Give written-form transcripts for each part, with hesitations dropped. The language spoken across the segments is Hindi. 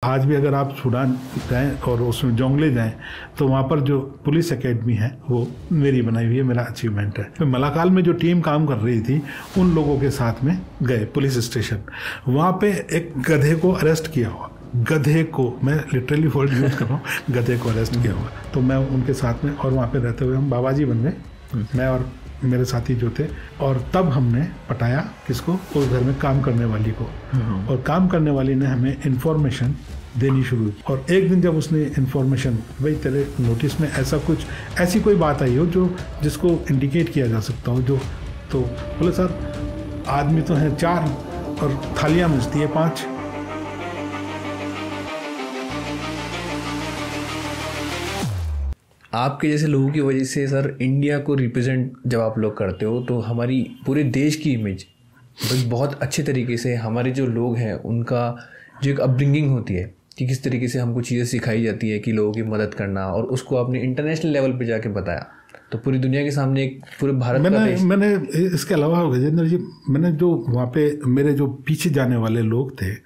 आज भी अगर आप सूडान जाएं और उसमें जोंगले जाएं तो वहाँ पर जो पुलिस एकेडमी है वो मेरी बनाई हुई है, मेरा अचीवमेंट है। तो मलाकाल में जो टीम काम कर रही थी उन लोगों के साथ में गए पुलिस स्टेशन, वहाँ पे एक गधे को अरेस्ट किया हुआ, गधे को, मैं लिटरली वर्ड यूज कर रहा हूँ, गधे को अरेस्ट किया हुआ। तो मैं उनके साथ में और वहाँ पे रहते हुए हम बाबा जी बन गए, मैं और मेरे साथी जो थे, और तब हमने पटाया किसको, उस घर में काम करने वाली को, और काम करने वाली ने हमें इन्फॉर्मेशन देनी शुरू की। और एक दिन जब उसने इन्फॉर्मेशन, भाई तेरे नोटिस में ऐसा कुछ, ऐसी कोई बात आई हो जो जिसको इंडिकेट किया जा सकता हो, जो, तो बोले सर आदमी तो हैं 4 और थालियाँ मिलती है 5। आपके जैसे लोगों की वजह से सर इंडिया को रिप्रेजेंट जब आप लोग करते हो तो हमारी पूरे देश की इमेज बहुत अच्छे तरीके से, हमारे जो लोग हैं उनका जो एक अपब्रिंगिंग होती है कि किस तरीके से हमको चीज़ें सिखाई जाती है कि लोगों की मदद करना, और उसको आपने इंटरनेशनल लेवल पे जाके बताया तो पूरी दुनिया के सामने एक पूरे भारत का देश। मैंने इसके अलावा गजेंद्र जी, मैंने जो वहाँ पे मेरे जो पीछे जाने वाले लोग थे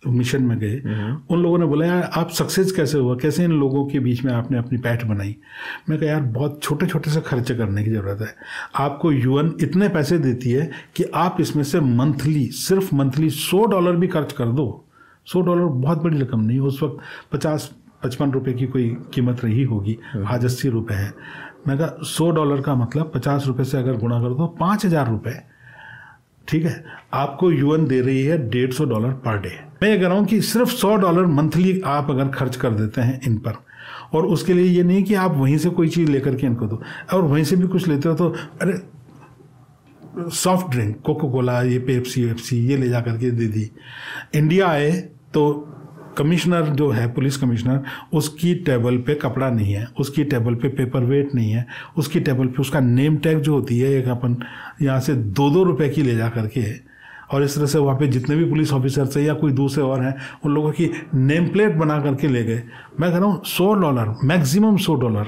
मिशन में गए, उन लोगों ने बोला यार आप सक्सेस कैसे हुआ, कैसे इन लोगों के बीच में आपने अपनी पैठ बनाई। मैं कहा यार बहुत छोटे छोटे से खर्चे करने की ज़रूरत है, आपको यूएन इतने पैसे देती है कि आप इसमें से मंथली, सिर्फ मंथली $100 भी खर्च कर दो। $100 बहुत बड़ी रकम नहीं, उस वक्त 50-55 रुपये की कोई कीमत रही होगी, आज 80 रुपये है। मैं कहा $100 का मतलब 50 रुपये से अगर गुणा कर दो 5000 रुपये, ठीक है, आपको यूएन दे रही है $150 पर डे। मैं ये कह रहा हूँ कि सिर्फ $100 मंथली आप अगर खर्च कर देते हैं इन पर, और उसके लिए ये नहीं कि आप वहीं से कोई चीज़ लेकर के इनको दो, और वहीं से भी कुछ लेते हो तो अरे सॉफ्ट ड्रिंक, कोको कोला, ये पेप्सी वेप्सी ये ले जा करके दे दी। इंडिया आए तो कमिश्नर जो है, पुलिस कमिश्नर, उसकी टेबल पे कपड़ा नहीं है, उसकी टेबल पे पेपर वेट नहीं है, उसकी टेबल पे उसका नेम टैग जो होती है, एक अपन यहाँ से 2-2 रुपये की ले जा करके, और इस तरह से वहाँ पे जितने भी पुलिस ऑफिसर थे या कोई दूसरे और हैं उन लोगों की नेम प्लेट बना करके ले गए। मैं कह रहा हूँ $100, मैक्सिमम $100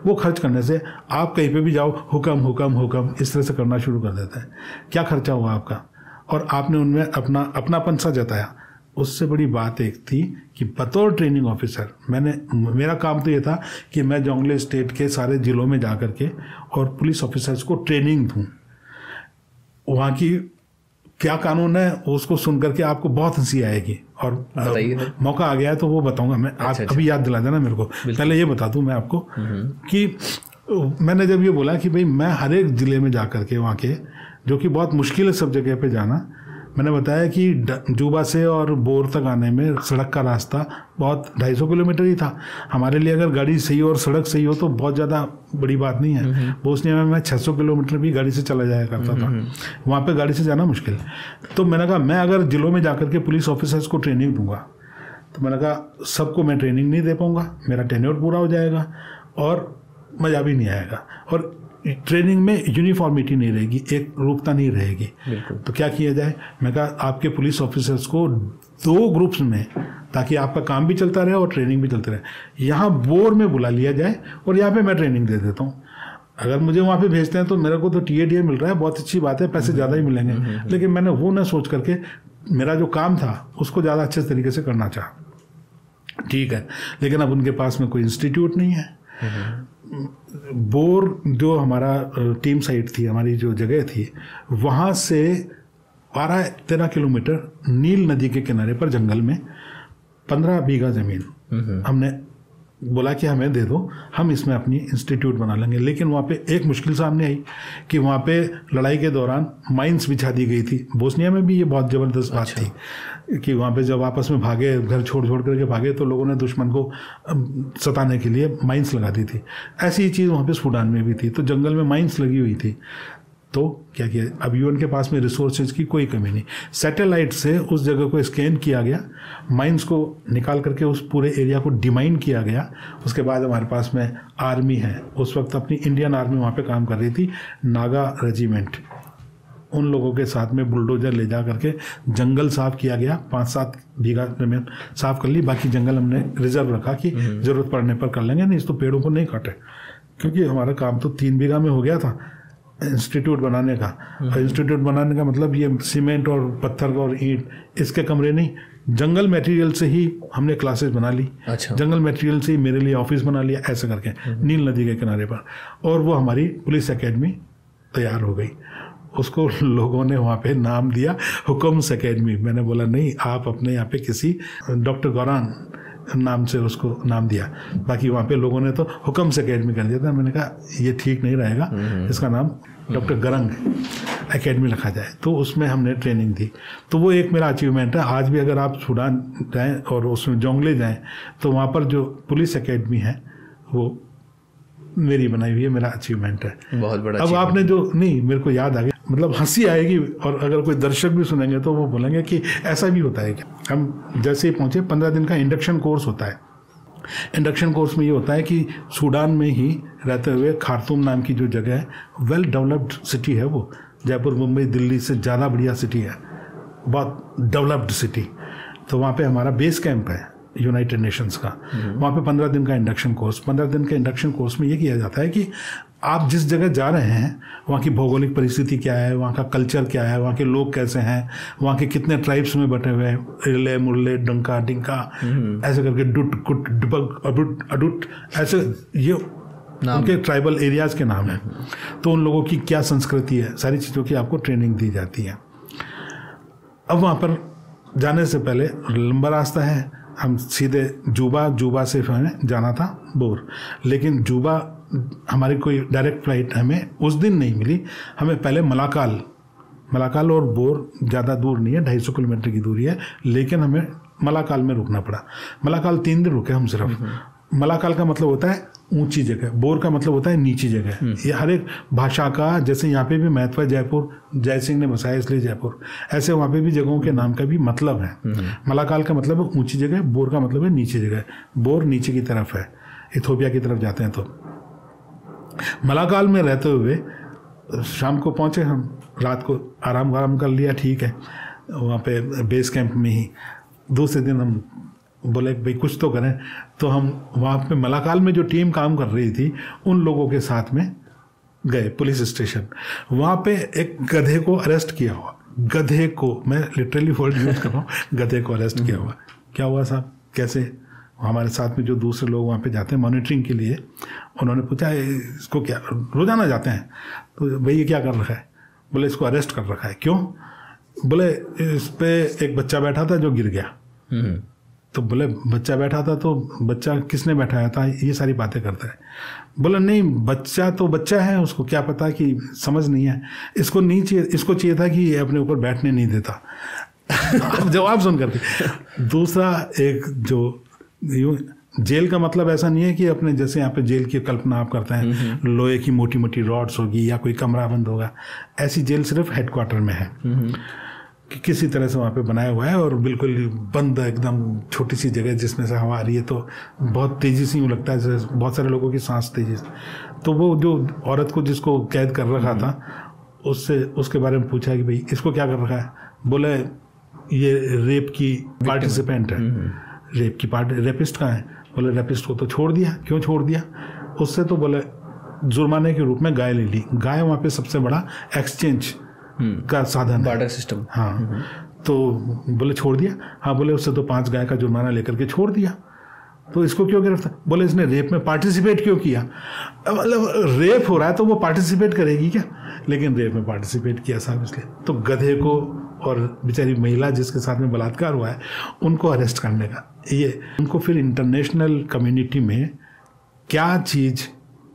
वो खर्च करने से आप कहीं पे भी जाओ, हुक्म हुक्म हुक्म इस तरह से करना शुरू कर देते हैं। क्या खर्चा हुआ आपका, और आपने उनमें अपनापन सा जताया। उससे बड़ी बात एक थी कि बतौर ट्रेनिंग ऑफिसर मेरा काम तो ये था कि मैं जोंगले स्टेट के सारे ज़िलों में जा कर के और पुलिस ऑफिसर्स को ट्रेनिंग दूँ। वहाँ की क्या कानून है उसको सुन करके आपको बहुत हंसी आएगी, और मौका आ गया है तो वो बताऊंगा मैं। आप अभी याद दिला देना मेरे को, पहले ये बता दूं मैं आपको कि मैंने जब ये बोला कि भाई मैं हर एक ज़िले में जा कर के वहाँ के, जो कि बहुत मुश्किल है सब जगह पे जाना, मैंने बताया कि जुबा से और बोर तक आने में सड़क का रास्ता बहुत 250 किलोमीटर ही था। हमारे लिए अगर गाड़ी सही और सड़क सही हो तो बहुत ज़्यादा बड़ी बात नहीं है। बोस्निया में मैं 600 किलोमीटर भी गाड़ी से चला जाया करता था, वहाँ पे गाड़ी से जाना मुश्किल। तो मैंने कहा मैं अगर ज़िलों में जाकर के पुलिस ऑफिसर्स को ट्रेनिंग दूंगा तो मैंने कहा सबको मैं ट्रेनिंग नहीं दे पाऊँगा, मेरा टेन्योर पूरा हो जाएगा और मज़ा भी नहीं आएगा, और ट्रेनिंग में यूनिफॉर्मिटी नहीं रहेगी, एक रूपता नहीं रहेगी। तो क्या किया जाए, मैं कहा आपके पुलिस ऑफिसर्स को 2 ग्रुप्स में, ताकि आपका काम भी चलता रहे और ट्रेनिंग भी चलती रहे, यहाँ बोर में बुला लिया जाए और यहाँ पे मैं ट्रेनिंग दे देता हूँ। अगर मुझे वहाँ पे भेजते हैं तो मेरे को तो टीएडीए मिल रहा है, बहुत अच्छी बात है, पैसे ज़्यादा ही मिलेंगे, लेकिन मैंने वो ना सोच करके मेरा जो काम था उसको ज़्यादा अच्छे तरीके से करना चाहा। ठीक है, लेकिन अब उनके पास में कोई इंस्टीट्यूट नहीं है। बोर जो हमारा टीम साइट थी, हमारी जो जगह थी, वहाँ से 12-13 किलोमीटर नील नदी के किनारे पर जंगल में 15 बीघा ज़मीन हमने बोला कि हमें दे दो, हम इसमें अपनी इंस्टीट्यूट बना लेंगे। लेकिन वहाँ पे एक मुश्किल सामने आई कि वहाँ पे लड़ाई के दौरान माइंस बिछा दी गई थी। बोस्निया में भी ये बहुत ज़बरदस्त बात थी कि वहाँ पे जब आपस में भागे, घर छोड़ करके भागे, तो लोगों ने दुश्मन को सताने के लिए माइंस लगा दी थी। ऐसी ही चीज़ वहाँ पे सूडान में भी थी, तो जंगल में माइंस लगी हुई थी। तो क्या किया, अब यूएन के पास में रिसोर्सेज की कोई कमी नहीं, सैटेलाइट से उस जगह को स्कैन किया गया, माइंस को निकाल करके उस पूरे एरिया को डिमाइन किया गया। उसके बाद हमारे पास में आर्मी है, उस वक्त अपनी इंडियन आर्मी वहाँ पे काम कर रही थी, नागा रेजिमेंट, उन लोगों के साथ में बुलडोजर ले जा करके जंगल साफ किया गया। 5-7 बीघा जमीन साफ कर ली, बाकी जंगल हमने रिजर्व रखा कि ज़रूरत पड़ने पर कर लेंगे, नहीं तो पेड़ों को नहीं काटे, क्योंकि हमारा काम तो 3 बीघा में हो गया था। इंस्टीट्यूट बनाने का। और इंस्टीट्यूट बनाने का मतलब ये सीमेंट और पत्थर और ईंट इसके कमरे नहीं, जंगल मटेरियल से ही हमने क्लासेस बना ली। अच्छा। जंगल मटेरियल से ही मेरे लिए ऑफिस बना लिया, ऐसे करके नील नदी के किनारे पर। और वो हमारी पुलिस एकेडमी तैयार हो गई। उसको लोगों ने वहाँ पे नाम दिया हुकम्स एकेडमी। मैंने बोला नहीं, आप अपने यहाँ पे किसी डॉक्टर गौरान नाम से उसको नाम दिया, बाकी वहाँ पे लोगों ने तो हुकम्स एकेडमी कर दिया था। मैंने कहा ये ठीक नहीं रहेगा, इसका नाम डॉक्टर गरंग एकेडमी रखा जाए। तो उसमें हमने ट्रेनिंग दी। तो वो एक मेरा अचीवमेंट है। आज भी अगर आप सूडान जाएँ और उसमें जोंगले जाएँ तो वहाँ पर जो पुलिस एकेडमी है वो मेरी बनाई हुई है, मेरा अचीवमेंट है। बहुत बड़ा। अब आपने जो नहीं, मेरे को याद आ गया, मतलब हंसी आएगी और अगर कोई दर्शक भी सुनेंगे तो वो बोलेंगे कि ऐसा भी होता है क्या। हम जैसे ही पहुंचे 15 दिन का इंडक्शन कोर्स होता है। इंडक्शन कोर्स में ये होता है कि सूडान में ही रहते हुए खार्तूम नाम की जो जगह है, वेल डेवलप्ड सिटी है वो, जयपुर मुंबई दिल्ली से ज़्यादा बढ़िया सिटी है, बहुत डेवलप्ड सिटी। तो वहाँ पे हमारा बेस कैंप है यूनाइटेड नेशंस का। वहाँ पे 15 दिन का इंडक्शन कोर्स। 15 दिन के इंडक्शन कोर्स में ये किया जाता है कि आप जिस जगह जा रहे हैं वहाँ की भौगोलिक परिस्थिति क्या है, वहाँ का कल्चर क्या है, वहाँ के लोग कैसे हैं, वहाँ के कितने ट्राइब्स में बटे हुए हैं, रिले मुरले डंका डिंका ऐसे करके डुट कुट डुबक अडुट अडुट, ऐसे ये उनके ट्राइबल एरियाज के नाम हैं। तो उन लोगों की क्या संस्कृति है, सारी चीज़ों की आपको ट्रेनिंग दी जाती है। अब वहाँ पर जाने से पहले लंबा रास्ता है। हम सीधे जुबा से हमें जाना था बोर, लेकिन जुबा हमारी कोई डायरेक्ट फ्लाइट हमें उस दिन नहीं मिली। हमें पहले मलाकाल और बोर ज़्यादा दूर नहीं है, 250 किलोमीटर की दूरी है, लेकिन हमें मलाकाल में रुकना पड़ा। मलाकाल 3 दिन रुके हम सिर्फ। मलाकाल का मतलब होता है ऊंची जगह, बोर का मतलब होता है नीची जगह। ये हर एक भाषा का, जैसे यहाँ पे भी महत्व है, जयपुर जय सिंह ने बसाया इसलिए जयपुर, ऐसे वहाँ पे भी जगहों के नाम का भी मतलब है। मलाकाल का मतलब है ऊंची जगह, बोर का मतलब है नीची जगह। बोर नीचे की तरफ है, इथोपिया की तरफ जाते हैं। तो मलाकाल में रहते हुए शाम को पहुँचे हम, रात को आराम कर लिया, ठीक है, वहाँ पे बेस कैंप में ही। दूसरे दिन हम बोले भाई कुछ तो करें, तो हम वहाँ पे मलाकाल में जो टीम काम कर रही थी उन लोगों के साथ में गए पुलिस स्टेशन। वहाँ पे एक गधे को अरेस्ट किया हुआ, गधे को, मैं लिटरली वर्ड यूज कर रहा हूँ, गधे को अरेस्ट किया हुआ। क्या हुआ साहब, कैसे? हमारे साथ में जो दूसरे लोग वहाँ पे जाते हैं मॉनिटरिंग के लिए, उन्होंने पूछा इसको क्या, रोजाना जाते हैं, तो भाई ये क्या कर रखा है? बोले इसको अरेस्ट कर रखा है। क्यों? बोले इस पे एक बच्चा बैठा था जो गिर गया। तो बोले बच्चा बैठा था तो बच्चा किसने बैठाया था, ये सारी बातें करता है। बोला नहीं, बच्चा तो बच्चा है, उसको क्या पता कि समझ नहीं है, इसको नहीं चाहिए, इसको चाहिए था कि ये अपने ऊपर बैठने नहीं देता। जवाब सुन करके। दूसरा, एक जो यूँ जेल का मतलब ऐसा नहीं है कि अपने जैसे यहाँ पे जेल की कल्पना आप करते हैं, लोहे की मोटी मोटी रॉड्स होगी या कोई कमरा बंद होगा, ऐसी जेल सिर्फ हेडक्वार्टर में है कि किसी तरह से वहाँ पे बनाया हुआ है और बिल्कुल बंद, एकदम छोटी सी जगह जिसमें से हवा आ रही है, तो बहुत तेज़ी से यूँ लगता है जैसे बहुत सारे लोगों की सांस तेज़ी से। तो वो जो औरत को जिसको कैद कर रखा था, उससे उसके बारे में पूछा कि भाई इसको क्या कर रखा है? बोले ये रेप की पार्टिसिपेंट है। रेप की रेपिस्ट कहाँ है? बोले रेपिस्ट को तो छोड़ दिया। क्यों छोड़ दिया? उससे तो बोले जुर्माने के रूप में गाय ले ली। गाय वहाँ पे सबसे बड़ा एक्सचेंज का साधन है, बार्टर सिस्टम। हाँ, तो बोले छोड़ दिया। हाँ, बोले उससे तो 5 गाय का जुर्माना लेकर के छोड़ दिया। तो इसको क्यों गिरफ्तार? बोले इसने रेप में पार्टिसिपेट क्यों किया? मतलब रेप हो रहा है तो वो पार्टिसिपेट करेगी क्या? लेकिन रेप में पार्टिसिपेट किया साहब, इसलिए। तो गधे को और बेचारी महिला जिसके साथ में बलात्कार हुआ है उनको अरेस्ट करने का, ये उनको फिर इंटरनेशनल कम्युनिटी में क्या चीज़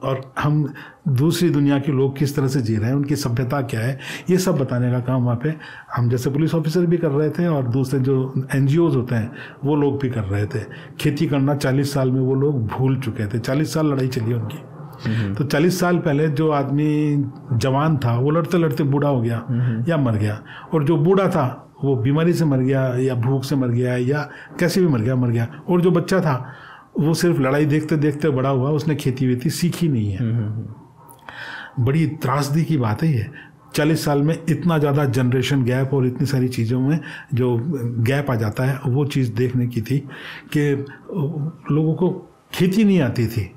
और हम दूसरी दुनिया के लोग किस तरह से जी रहे हैं, उनकी सभ्यता क्या है, ये सब बताने का काम वहाँ पे हम जैसे पुलिस ऑफिसर भी कर रहे थे और दूसरे जो NGOs होते हैं वो लोग भी कर रहे थे। खेती करना 40 साल में वो लोग भूल चुके थे। 40 साल लड़ाई चली उनकी। तो 40 साल पहले जो आदमी जवान था वो लड़ते लड़ते बूढ़ा हो गया या मर गया, और जो बूढ़ा था वो बीमारी से मर गया या भूख से मर गया या कैसे भी मर गया, और जो बच्चा था वो सिर्फ लड़ाई देखते देखते बड़ा हुआ, उसने खेती वेती सीखी नहीं है। बड़ी त्रासदी की बात है ये। 40 साल में इतना ज़्यादा जनरेशन गैप और इतनी सारी चीज़ों में जो गैप आ जाता है, वो चीज़ देखने की थी कि लोगों को खेती नहीं आती थी,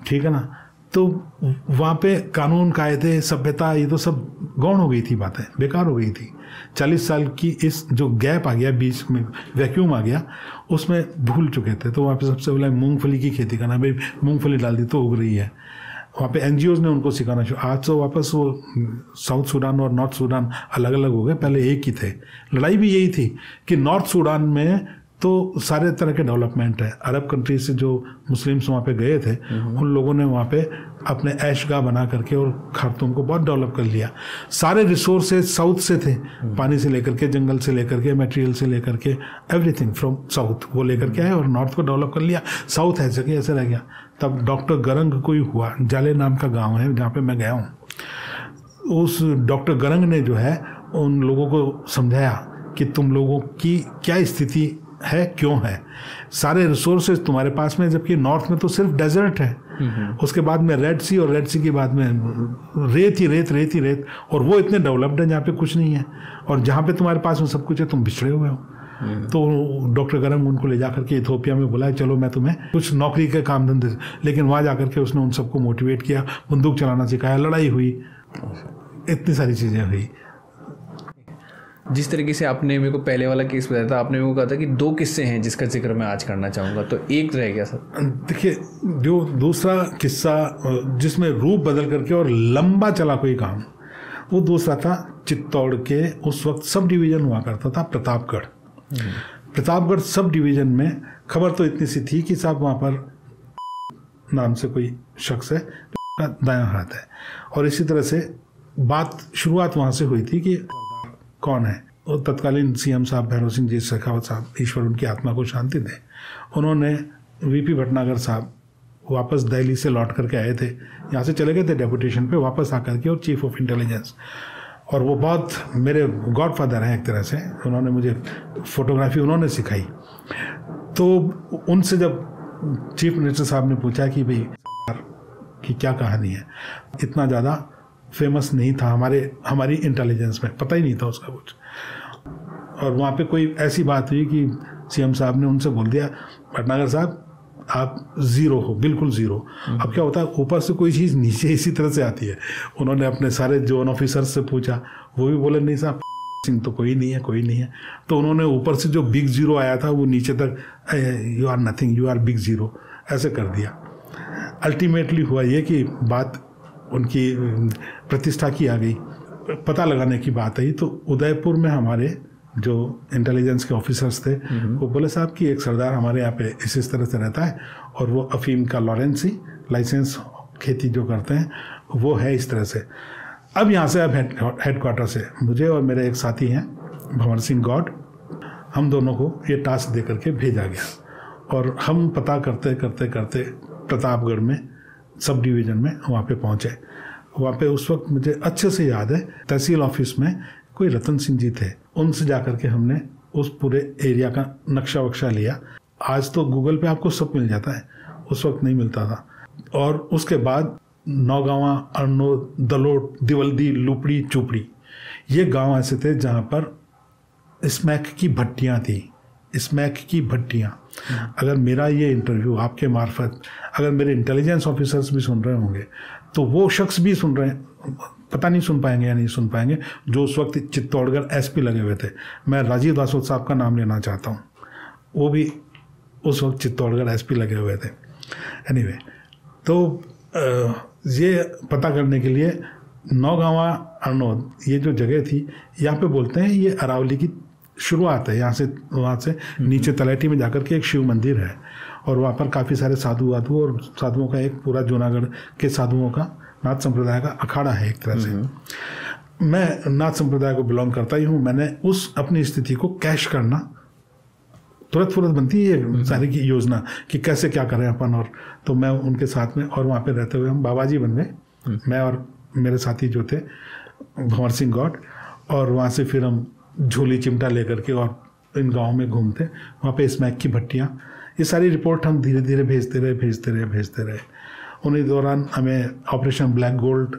ठीक है ना। तो वहाँ पे कानून कायदे सभ्यता ये तो सब गौण हो गई थी, बातें बेकार हो गई थी। 40 साल की इस जो गैप आ गया बीच में, वैक्यूम आ गया, उसमें भूल चुके थे। तो वहाँ पे सबसे पहले मूंगफली की खेती करना, भाई मूंगफली डाल दी तो उग रही है। वहाँ पे NGOs ने उनको सिखाना शुरू। आज तो वापस वो साउथ सूडान और नॉर्थ सूडान अलग अलग हो गए, पहले एक ही थे। लड़ाई भी यही थी कि नॉर्थ सूडान में तो सारे तरह के डेवलपमेंट है। अरब कंट्री से जो मुस्लिम्स वहाँ पे गए थे, उन लोगों ने वहाँ पे अपने ऐशगाह बना करके और खार्तूम को बहुत डेवलप कर लिया। सारे रिसोर्सेज साउथ से थे, पानी से लेकर के, जंगल से लेकर के, मटेरियल से लेकर के, एवरीथिंग फ्रॉम साउथ वो लेकर के आए और नॉर्थ को डेवलप कर लिया। साउथ ऐसे कि ऐसे रह गया। तब डॉक्टर गरंग कोई हुआ, जाले नाम का गाँव है जहाँ पर मैं गया हूँ। उस डॉक्टर गरंग ने जो है उन लोगों को समझाया कि तुम लोगों की क्या स्थिति है, क्यों है। सारे रिसोर्सेज तुम्हारे पास में, जबकि नॉर्थ में तो सिर्फ डेजर्ट है। उसके बाद में रेड सी, और रेड सी के बाद में रेत ही रेत, रेत ही रेत, और वो इतने डेवलप्ड है जहाँ पे कुछ नहीं है। और जहाँ पे तुम्हारे पास में सब कुछ है, तुम बिछड़े हुए हो। तो डॉक्टर गरंग उनको ले जाकर के इथियोपिया में बुलाया, चलो मैं तुम्हें कुछ नौकरी के काम धंधे। लेकिन वहाँ जाकर के उसने उन सबको मोटिवेट किया, बंदूक चलाना सिखाया, लड़ाई हुई, इतनी सारी चीज़ें हुई। जिस तरीके से आपने मेरे को पहले वाला केस बताया था, आपने मेरे को कहा था कि 2 किस्से हैं जिसका जिक्र मैं आज करना चाहूँगा, तो एक रह गया सर। देखिए, जो दूसरा किस्सा जिसमें रूप बदल करके और लंबा चला कोई काम, वो दूसरा था चित्तौड़ के उस वक्त सब डिवीज़न हुआ करता था प्रतापगढ़। प्रतापगढ़ सब डिवीज़न में खबर तो इतनी सी थी कि साहब वहाँ पर नाम से कोई शख्स है जो दायां हाथ है। और इसी तरह से बात शुरुआत वहाँ से हुई थी कि कौन है। और तत्कालीन CM साहब भैरव सिंह जी शेखावत साहब, ईश्वर उनकी आत्मा को शांति दे, उन्होंने VP भटनागर साहब वापस दिल्ली से लौट करके आए थे, यहाँ से चले गए थे डेपुटेशन पे, वापस आकर के, और चीफ ऑफ इंटेलिजेंस। और वो बहुत मेरे गॉडफादर हैं एक तरह से, उन्होंने मुझे फोटोग्राफी उन्होंने सिखाई। तो उनसे जब चीफ मिनिस्टर साहब ने पूछा कि भाई कि क्या कहानी है, इतना ज़्यादा फेमस नहीं था हमारी इंटेलिजेंस में, पता ही नहीं था उसका कुछ। और वहाँ पे कोई ऐसी बात हुई कि CM साहब ने उनसे बोल दिया, भटनागर साहब आप ज़ीरो हो, बिल्कुल ज़ीरो। अब क्या होता है, ऊपर से कोई चीज़ नीचे इसी तरह से आती है। उन्होंने अपने सारे जोन ऑफिसर्स से पूछा, वो भी बोले नहीं साहब सिंह तो कोई नहीं है, कोई नहीं है। तो उन्होंने ऊपर से जो बिग ज़ीरो आया था वो नीचे तक you are nothing, you are big zero, ऐसे कर दिया। अल्टीमेटली हुआ ये कि बात उनकी प्रतिष्ठा की आ गई। पता लगाने की बात आई तो उदयपुर में हमारे जो इंटेलिजेंस के ऑफिसर्स थे वो बोले साहब कि एक सरदार हमारे यहाँ पे इस तरह से रहता है और वो अफीम का लॉरेंसी लाइसेंस खेती जो करते हैं वो है इस तरह से। अब यहाँ से, अब हेडक्वार्टर से मुझे और मेरे एक साथी हैं भंवर सिंह गौड, हम दोनों को ये टास्क दे करके भेजा गया और हम पता करते करते करते प्रतापगढ़ में सब डिवीज़न में वहाँ पे पहुँचे। वहाँ पे उस वक्त मुझे अच्छे से याद है तहसील ऑफिस में कोई रतन सिंह जी थे, उनसे जाकर के हमने उस पूरे एरिया का नक्शा वक्शा लिया। आज तो गूगल पे आपको सब मिल जाता है, उस वक्त नहीं मिलता था। और उसके बाद नौगावा, अर्नो, दलोट, दिवल्दी, लुपड़ी, चुपड़ी, ये गांव ऐसे थे जहाँ पर स्मैक की भट्टियाँ थी, स्मैक की भट्टियाँ। अगर मेरा ये इंटरव्यू आपके मार्फत अगर मेरे इंटेलिजेंस ऑफिसर्स भी सुन रहे होंगे तो वो शख्स भी सुन रहे हैं, पता नहीं सुन पाएंगे या नहीं सुन पाएंगे, जो उस वक्त चित्तौड़गढ़ SP लगे हुए थे। मैं राजीव दासोत साहब का नाम लेना चाहता हूँ, वो भी उस वक्त चित्तौड़गढ़ SP लगे हुए थे। एनीवे, तो ये पता करने के लिए नौगावा, अर्नोद, ये जो जगह थी, यहाँ पे बोलते हैं ये अरावली की शुरुआत है। यहाँ से वहाँ से नीचे तलैटी में जाकर के एक शिव मंदिर है और वहाँ पर काफ़ी सारे साधु वाधु और साधुओं का एक पूरा जूनागढ़ के साधुओं का नाथ संप्रदाय का अखाड़ा है एक तरह से। मैं नाथ संप्रदाय को बिलोंग करता ही हूँ। मैंने उस अपनी स्थिति को कैश करना, तुरंत बनती है ये सारी की योजना कि कैसे क्या करें अपन, और तो मैं उनके साथ में और वहाँ पे रहते हुए हम बाबा जी बन गए, मैं और मेरे साथी जो थे भंवर सिंह गौड। और वहाँ से फिर हम झोली चिमटा लेकर के और इन गाँव में घूमते, वहाँ पे स्मैक की भट्टियाँ, ये सारी रिपोर्ट हम धीरे धीरे भेजते रहे। उन्हीं दौरान हमें ऑपरेशन ब्लैक गोल्ड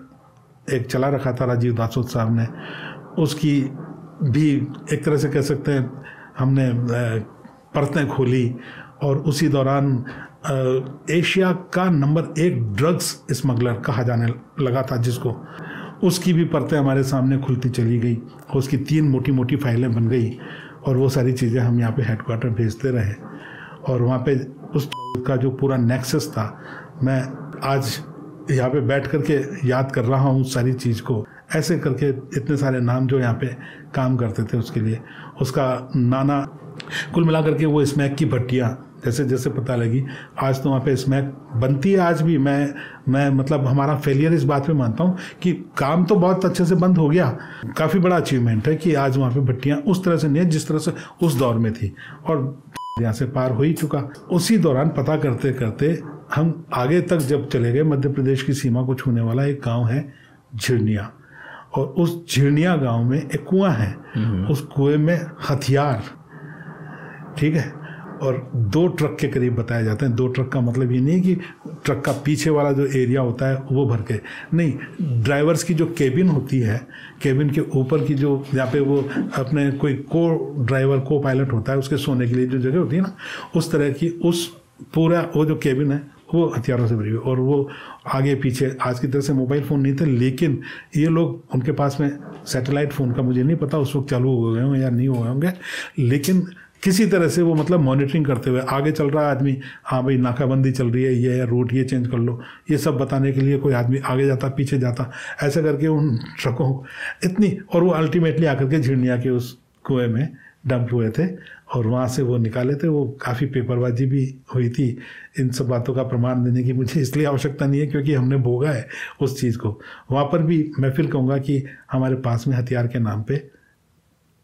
एक चला रखा था राजीव दासोत साहब ने, उसकी भी एक तरह से कह सकते हैं हमने परतें खोली और उसी दौरान एशिया का नंबर 1 ड्रग्स स्मगलर कहा जाने लगा था जिसको, उसकी भी परतें हमारे सामने खुलती चली गई, उसकी 3 मोटी मोटी फाइलें बन गई और वो सारी चीज़ें हम यहाँ पे हेडक्वार्टर भेजते रहे। और वहाँ पे उस का जो पूरा नेक्सस था, मैं आज यहाँ पे बैठ करके याद कर रहा हूँ उस सारी चीज़ को। ऐसे करके इतने सारे नाम जो यहाँ पे काम करते थे उसके लिए, उसका नाना, कुल मिलाकर के वो स्मैक की भट्टियाँ जैसे जैसे पता लगी, आज तो वहाँ पे स्मैक बनती है। आज भी मैं मतलब हमारा फेलियर इस बात पे मानता हूँ कि काम तो बहुत अच्छे से बंद हो गया, काफ़ी बड़ा अचीवमेंट है कि आज वहाँ पे भट्टियाँ उस तरह से नहीं है जिस तरह से उस दौर में थी, और यहाँ से पार हो ही चुका। उसी दौरान पता करते करते हम आगे तक जब चले गए, मध्य प्रदेश की सीमा को छूने वाला एक गाँव है झिरनिया, और उस झिरनिया गाँव में एक कुआं है, उस कुएं में हथियार, ठीक है, और 2 ट्रक के करीब बताए जाते हैं। 2 ट्रक का मतलब ये नहीं कि ट्रक का पीछे वाला जो एरिया होता है वो भर के नहीं, ड्राइवर्स की जो केबिन होती है, केबिन के ऊपर की जो जहाँ पे वो अपने कोई को ड्राइवर को पायलट होता है उसके सोने के लिए जो जगह होती है ना, उस तरह की उस पूरा वो जो केबिन है वो हथियारों से भरी हुई। और वो आगे पीछे आज की तरह से मोबाइल फ़ोन नहीं थे, लेकिन ये लोग, उनके पास में सैटेलाइट फ़ोन का मुझे नहीं पता उस वक्त चालू हो गए होंगे या नहीं हो गए होंगे, लेकिन किसी तरह से वो मतलब मॉनिटरिंग करते हुए आगे चल रहा है आदमी, हाँ भाई नाकाबंदी चल रही है, ये रूट ये चेंज कर लो, ये सब बताने के लिए कोई आदमी आगे जाता पीछे जाता, ऐसा करके उन ट्रकों इतनी, और वो अल्टीमेटली आकर के झिरनिया के उस कुएं में डंप हुए थे और वहाँ से वो निकाले थे। वो काफ़ी पेपरबाजी भी हुई थी। इन सब बातों का प्रमाण देने की मुझे इसलिए आवश्यकता नहीं है क्योंकि हमने भोगा है उस चीज़ को। वहाँ पर भी मैं फिर कहूँगा कि हमारे पास में हथियार के नाम पे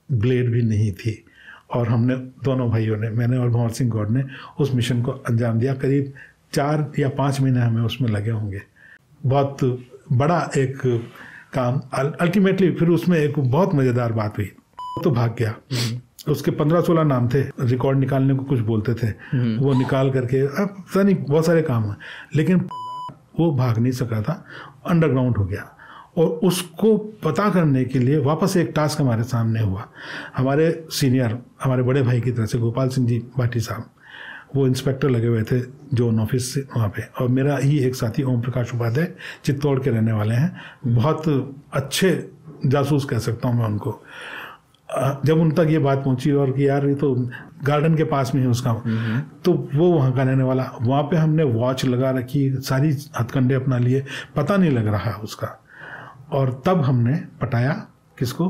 ब्लेड भी नहीं थी, और हमने दोनों भाइयों ने, मैंने और भंवर सिंह गौड़ ने, उस मिशन को अंजाम दिया। करीब 4 या 5 महीने हमें उसमें लगे होंगे। बहुत बड़ा एक काम। अल्टीमेटली फिर उसमें एक बहुत मज़ेदार बात हुई, तो भाग गया। उसके 15-16 नाम थे, रिकॉर्ड निकालने को कुछ बोलते थे, वो निकाल करके, अब पता नहीं बहुत सारे काम हैं, लेकिन वो भाग नहीं सका था, अंडरग्राउंड हो गया। और उसको पता करने के लिए वापस एक टास्क हमारे सामने हुआ। हमारे सीनियर, हमारे बड़े भाई की तरफ से गोपाल सिंह जी भाटी साहब, वो इंस्पेक्टर लगे हुए थे जोन ऑफिस से वहाँ पे, और मेरा ही एक साथी ओम प्रकाश उपाध्याय चित्तौड़ के रहने वाले हैं, बहुत अच्छे जासूस कह सकता हूँ मैं उनको। जब उन तक ये बात पहुंची और कि यार ये तो गार्डन के पास में है उसका, तो वो वहाँ का रहने वाला, वहाँ पे हमने वॉच लगा रखी, सारी हथकंडे अपना लिए, पता नहीं लग रहा उसका। और तब हमने पटाया किसको,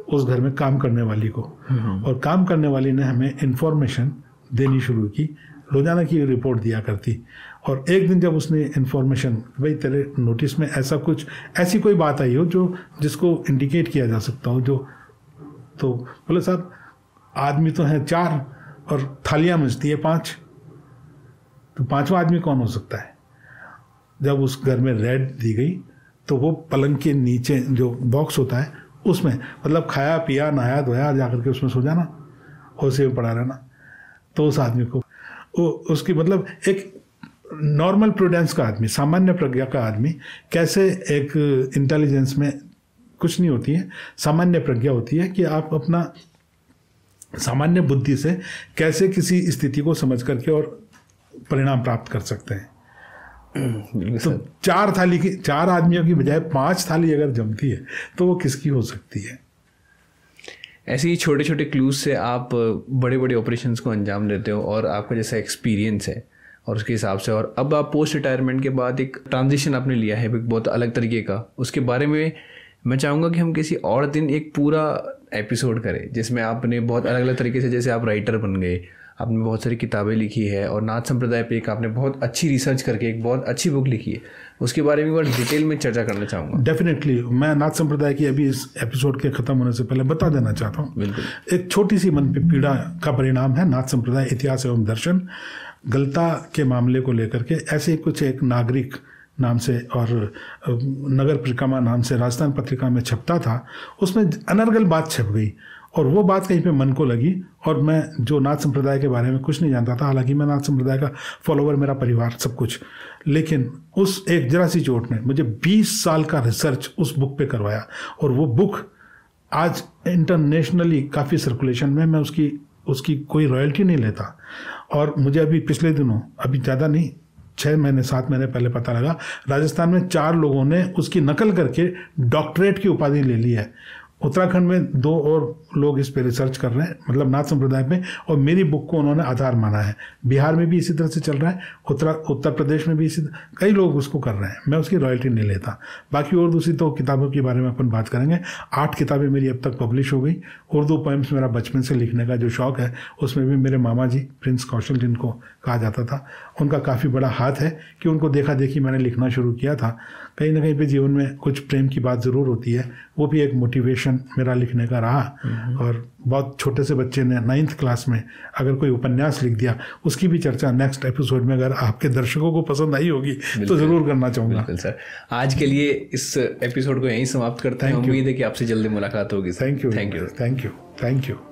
उस घर में काम करने वाली को, और काम करने वाली ने हमें इन्फॉर्मेशन देनी शुरू की, रोजाना की रिपोर्ट दिया करती। और एक दिन जब उसने इन्फॉर्मेशन, भाई तेरे नोटिस में ऐसा कुछ, ऐसी कोई बात आई हो जो जिसको इंडिकेट किया जा सकता हो, जो, तो बोले साहब आदमी तो हैं 4 और थालियाँ मचती है 5, तो 5वां आदमी कौन हो सकता है। जब उस घर में रेड दी गई तो वो पलंग के नीचे जो बॉक्स होता है उसमें, मतलब खाया पिया नहाया धोया जाकर के उसमें सो जाना और उसे पड़ा रहना। तो उस आदमी को वो, उसकी मतलब एक नॉर्मल प्रूडेंस का आदमी, सामान्य प्रज्ञा का आदमी कैसे, एक इंटेलिजेंस में कुछ नहीं होती है, सामान्य प्रज्ञा होती है कि आप अपना सामान्य बुद्धि से कैसे किसी स्थिति को समझ करके और परिणाम प्राप्त कर सकते हैं। तो 4 आदमियों की बजाय 5 थाली अगर जमती है तो वो किसकी हो सकती है। ऐसे ही छोटे छोटे क्लूज से आप बड़े बड़े ऑपरेशंस को अंजाम देते हो, और आपका जैसा एक्सपीरियंस है और उसके हिसाब से, और अब आप पोस्ट रिटायरमेंट के बाद एक ट्रांजिशन आपने लिया है एक बहुत अलग तरीके का, उसके बारे में मैं चाहूँगा कि हम किसी और दिन एक पूरा एपिसोड करें जिसमें आपने बहुत अलग अलग तरीके से, जैसे आप राइटर बन गए, आपने बहुत सारी किताबें लिखी है, और नाथ संप्रदाय पे एक आपने बहुत अच्छी रिसर्च करके एक बहुत अच्छी बुक लिखी है, उसके बारे में बहुत डिटेल में चर्चा करना चाहूँगा। डेफिनेटली मैं नाथ संप्रदाय की अभी इस एपिसोड के ख़त्म होने से पहले बता देना चाहता हूँ। बिल्कुल। एक छोटी सी मन पे पीड़ा का परिणाम है नाथ संप्रदाय इतिहास एवं दर्शन। गलता के मामले को लेकर के ऐसे कुछ एक नागरिक नाम से और नगर परिक्रमा नाम से राजस्थान पत्रिका में छपता था, उसमें अनर्गल बात छप गई और वो बात कहीं पे मन को लगी। और मैं जो नाथ संप्रदाय के बारे में कुछ नहीं जानता था, हालांकि मैं नाथ संप्रदाय का फॉलोवर, मेरा परिवार सब कुछ, लेकिन उस एक जरा सी चोट ने मुझे 20 साल का रिसर्च उस बुक पे करवाया। और वो बुक आज इंटरनेशनली काफ़ी सर्कुलेशन में, मैं उसकी कोई रॉयल्टी नहीं लेता। और मुझे अभी पिछले दिनों, अभी ज़्यादा नहीं, 6 महीने 7 महीने पहले पता लगा, राजस्थान में 4 लोगों ने उसकी नकल करके डॉक्टरेट की उपाधि ले ली है। उत्तराखंड में 2 और लोग इस पे रिसर्च कर रहे हैं, मतलब नाथ संप्रदाय पे, और मेरी बुक को उन्होंने आधार माना है। बिहार में भी इसी तरह से चल रहा है, उत्तर प्रदेश में भी कई लोग उसको कर रहे हैं। मैं उसकी रॉयल्टी नहीं लेता। बाकी और दूसरी तो किताबों के बारे में अपन बात करेंगे। 8 किताबें मेरी अब तक पब्लिश हो गई। उर्दू पोएम्स मेरा बचपन से लिखने का जो शौक़ है, उसमें भी मेरे मामा जी प्रिंस कौशल, जिनको कहा जाता था, उनका काफ़ी बड़ा हाथ है कि उनको देखा देखी मैंने लिखना शुरू किया था। कहीं ना कहीं पे जीवन में कुछ प्रेम की बात ज़रूर होती है, वो भी एक मोटिवेशन मेरा लिखने का रहा। और बहुत छोटे से बच्चे ने 9th क्लास में अगर कोई उपन्यास लिख दिया, उसकी भी चर्चा नेक्स्ट एपिसोड में अगर आपके दर्शकों को पसंद आई होगी तो ज़रूर करना चाहूँगा। बिल्कुल सर, आज के लिए इस एपिसोड को यहीं समाप्त करते हैं। उम्मीद है कि आपसे जल्दी मुलाकात होगी। Thank you.